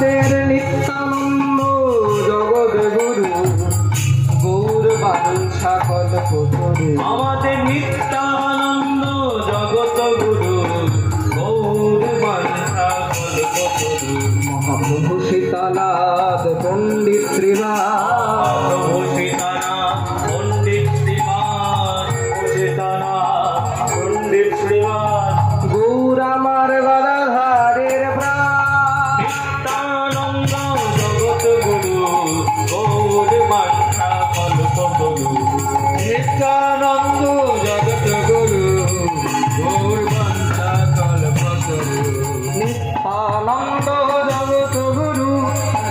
আমাদের নিত্যানন্দ জগৎ গুরু গৌর বাঞ্ছা কল্পতরু আমাদের নিত্যানন্দ জগত গুরু গৌর বাঞ্ছা কল্পতরু মহাপ্রভু সীতানাথ পণ্ডিত শ্রীবাস প্রভু সীতানাথ পণ্ডিত শ্রীবাস সীতানাথ পণ্ডিত শ্রীবাস গৌর আমার গদাধারের প্রাণ নিত্যানন্দ জগত গুরু গৌর বাঞ্ছা কল্পতরু নিত্যানন্দ জগৎ গুরু গৌর বাঞ্ছা কল্পতরু নিত্যানন্দ জগৎ গুরু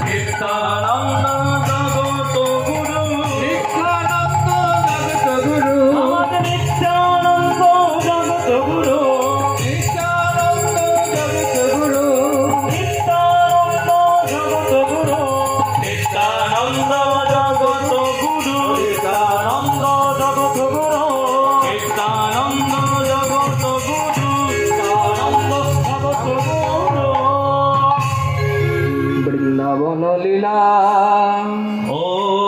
নিত্যানন্দ জগত গুরু নিত্যানন্দ জগৎ গুরু আমাদের নিত্যানন্দ জগত গুরু নিত্যানন্দ জগৎ গুরু নিত্যানন্দ জগত গুরু নিত্যানন্দ জগত গুরু নিত্যানন্দ জগত গুরু নিত্যানন্দ জগত গুরু নিত্যানন্দ জগত গুরু বৃন্দাবন লীলা ও